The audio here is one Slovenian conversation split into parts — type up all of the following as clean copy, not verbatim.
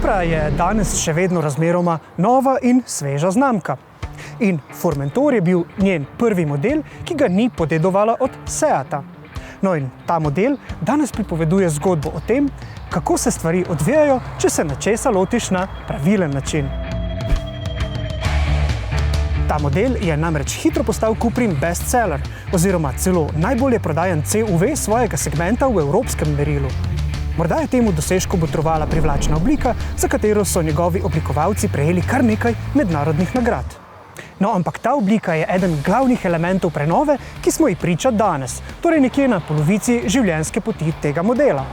Cupra je danes še vedno razmeroma nova in sveža znamka. In Formentor je bil njen prvi model, ki ga ni podedovala od Seata. No in ta model danes pripoveduje zgodbo o tem, kako se stvari odvijajo, če se nečesa lotiš na pravilen način. Ta model je namreč hitro postal Cuprin bestseller, oziroma celo najbolje prodajan CUV svojega segmenta v evropskem merilu. Morda je temu dosežku botrovala privlačna oblika, za katero so njegovi oblikovalci prejeli kar nekaj mednarodnih nagrad. No, ampak ta oblika je eden glavnih elementov prenove, ki smo ji priča danes, torej nekje na polovici življenjske poti tega modela.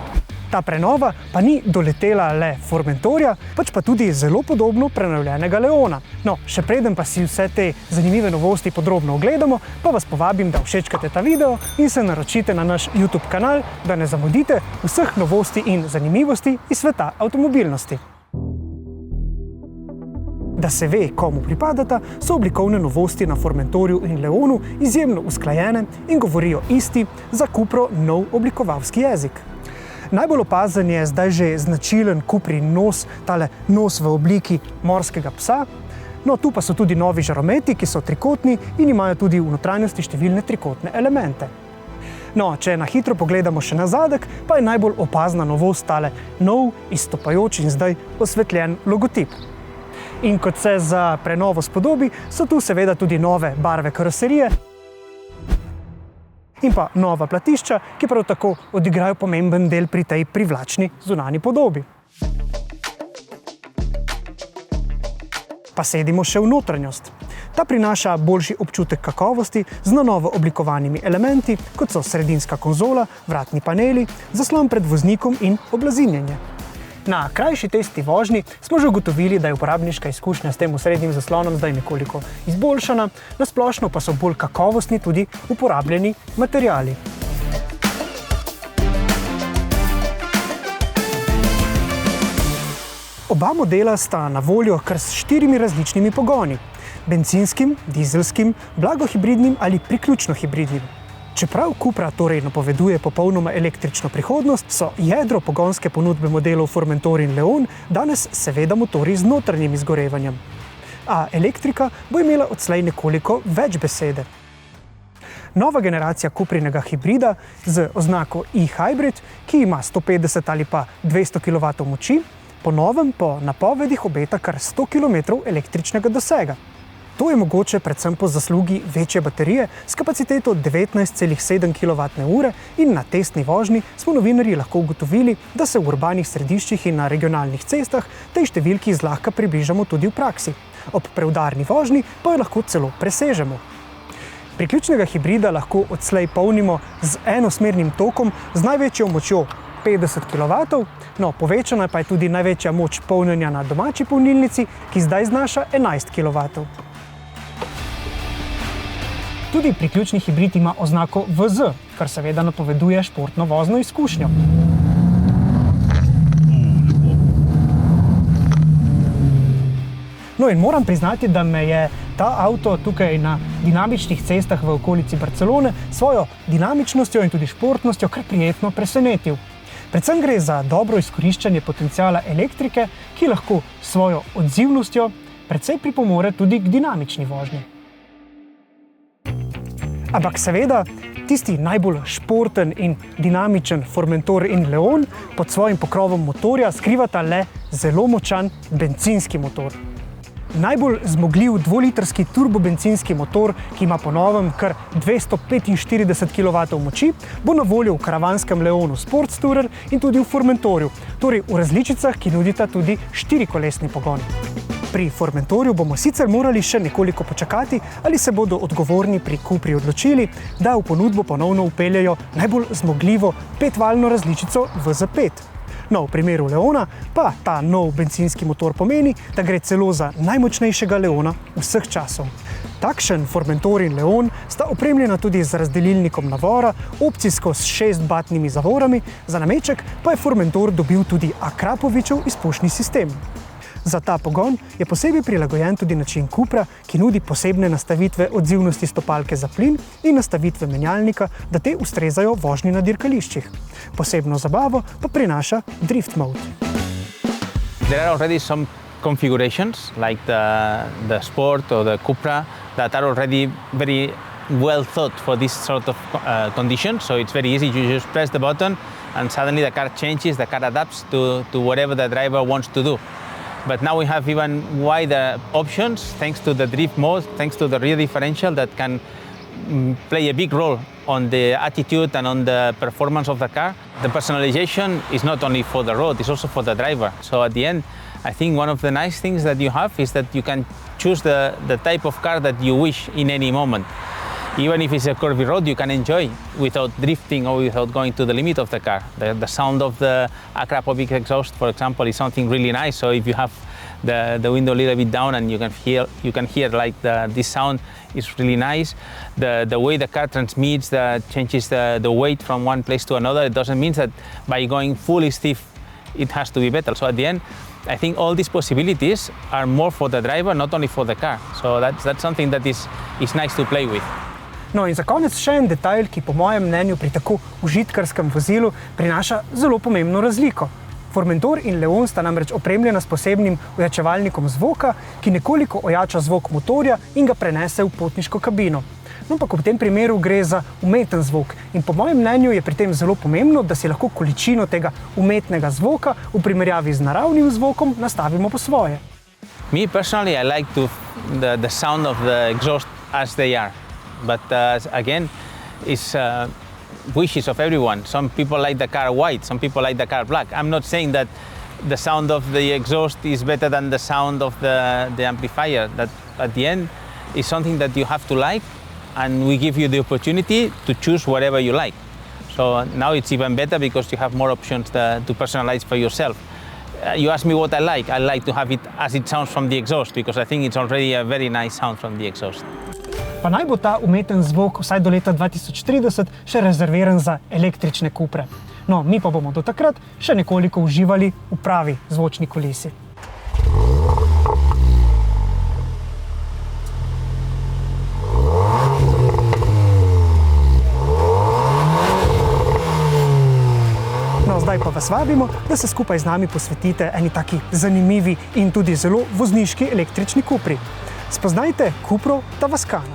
Ta prenova pa ni doletela le Formentorja, pač pa tudi zelo podobno prenovljenega Leona. No, še preden pa si vse te zanimive novosti podrobno ogledamo, pa vas povabim, da všečkate ta video in se naročite na naš YouTube kanal, da ne zamudite vseh novosti in zanimivosti iz sveta avtomobilnosti. Da se ve, komu pripadata, so oblikovne novosti na Formentorju in Leonu izjemno usklajene in govorijo isti, za Cupro nov oblikovalski jezik. Najbolj opazen je zdaj že značilen Cuprin nos, tale nos v obliki morskega psa. No, tu pa so tudi novi žarometi, ki so trikotni in imajo tudi v notranjosti številne trikotne elemente. No, če na hitro pogledamo še na zadek, pa je najbolj opazna novost tale nov, izstopajoč in zdaj osvetljen logotip. In kot se za prenovo spodobi, so tu seveda tudi nove barve karoserije in pa nova platišča, ki prav tako odigrajo pomemben del pri tej privlačni zunanji podobi. Pa sedimo še v notranjost. Ta prinaša boljši občutek kakovosti z na novo oblikovanimi elementi, kot so sredinska konzola, vratni paneli, zaslon pred voznikom in oblazinjenje. Na krajši testi vožnji smo že ugotovili, da je uporabniška izkušnja s tem srednjim zaslonom zdaj nekoliko izboljšana, na splošno pa so bolj kakovostni tudi uporabljeni materiali. Oba modela sta na voljo kar s 4 različnimi pogoni: bencinskim, dizelskim, blagohibridnim ali priključno hibridnim. Čeprav Cupra torej napoveduje popolnoma električno prihodnost, so jedro pogonske ponudbe modelov Formentor in Leon danes seveda motorji z notranjim izgorevanjem. A elektrika bo imela odslej nekoliko več besede. Nova generacija Cuprinega hibrida z oznako e-hybrid, ki ima 150 ali pa 200 kW moči, po novem po napovedih obeta kar 100 km električnega dosega. To je mogoče predvsem po zaslugi večje baterije s kapaciteto 19,7 kWh in na testni vožnji smo novinarji lahko ugotovili, da se v urbanih središčih in na regionalnih cestah tej številki zlahka približamo tudi v praksi. Ob preudarni vožnji pa jo lahko celo presežemo. Priključnega hibrida lahko odslej polnimo z enosmernim tokom z največjo močjo 50 kW, no, povečana pa je tudi največja moč polnjenja na domači polnilnici, ki zdaj znaša 11 kW. Tudi priključni hibrid ima oznako VZ, kar seveda napoveduje športno vozno izkušnjo. No in moram priznati, da me je ta avto tukaj na dinamičnih cestah v okolici Barcelone svojo dinamičnostjo in tudi športnostjo kar prijetno presenetil. Predvsem gre za dobro izkoriščanje potenciala elektrike, ki lahko s svojo odzivnostjo precej pripomore tudi k dinamični vožnji. Ampak seveda, tisti najbolj športen in dinamičen Formentor in Leon pod svojim pokrovom motorja skrivata le zelo močan bencinski motor. Najbolj zmogljiv dvolitrski turbobencinski motor, ki ima po novem kar 245 kW moči, bo na voljo v karavanskem Leonu Sports Tourer in tudi v Formentorju, torej v različicah, ki nudita tudi 4-kolesni pogon. Pri Formentorju bomo sicer morali še nekoliko počakati, ali se bodo odgovorni pri Cupri odločili, da v ponudbo ponovno vpeljejo najbolj zmogljivo 5-valjno različico VZ5. No, v primeru Leona pa ta nov bencinski motor pomeni, da gre celo za najmočnejšega Leona vseh časov. Takšen Formentor in Leon sta opremljena tudi z razdelilnikom navora, opcijsko s 6-batnimi zavorami, za nameček pa je Formentor dobil tudi Akrapovičev izpušni sistem. Za ta pogon je posebej prilagojen tudi način Cupra, ki nudi posebne nastavitve odzivnosti stopalke za plin in nastavitve menjalnika, da te ustrezajo vožnji na dirkališčih. Posebno zabavo pa prinaša Drift Mode. There are already some configurations like the Sport or the Cupra that are already very well thought for this sort of conditions. So it's very easy. You just press the button and suddenly the car changes, the car adapts to whatever the driver wants to do. But now we have even wider options thanks to the drift mode, thanks to the rear differential that can play a big role on the attitude and on the performance of the car. The personalization is not only for the road, it's also for the driver. So at the end, I think one of the nice things that you have is that you can choose the type of car that you wish in any moment. Even if it's a curvy road, you can enjoy without drifting or without going to the limit of the car. The sound of the Akrapovic exhaust, for example, is something really nice. So if you have the window a little bit down and you can hear like this sound is really nice. The way the car transmits, changes the weight from one place to another. It doesn't mean that by going fully stiff, it has to be better. So at the end, I think all these possibilities are more for the driver, not only for the car. So that's something that is nice to play with. No in za konec še en detajl, ki po mojem mnenju pri tako užitkarskem vozilu prinaša zelo pomembno razliko. Formentor in Leon sta namreč opremljena s posebnim ojačevalnikom zvoka, ki nekoliko ojača zvok motorja in ga prenese v potniško kabino. No, ampak v tem primeru gre za umeten zvok in po mojem mnenju je pri tem zelo pomembno, da si lahko količino tega umetnega zvoka v primerjavi z naravnim zvokom nastavimo po svoje. Me personally, I like the sound of the exhaust as they are. But again, it's wishes of everyone. Some people like the car white, some people like the car black. I'm not saying that the sound of the exhaust is better than the sound of the amplifier. That at the end is something that you have to like, and we give you the opportunity to choose whatever you like. So now it's even better because you have more options to personalize for yourself. You ask me what I like to have it as it sounds from the exhaust, because I think it's already a very nice sound from the exhaust. Pa naj bo ta umeten zvok vsaj do leta 2030 še rezerviran za električne Cupre. No, mi pa bomo do takrat še nekoliko uživali v pravi zvočni kulisi. No, zdaj pa vas vabimo, da se skupaj z nami posvetite eni taki zanimivi in tudi zelo vozniški električni Cupri. Spoznajte Cupro Tavascan.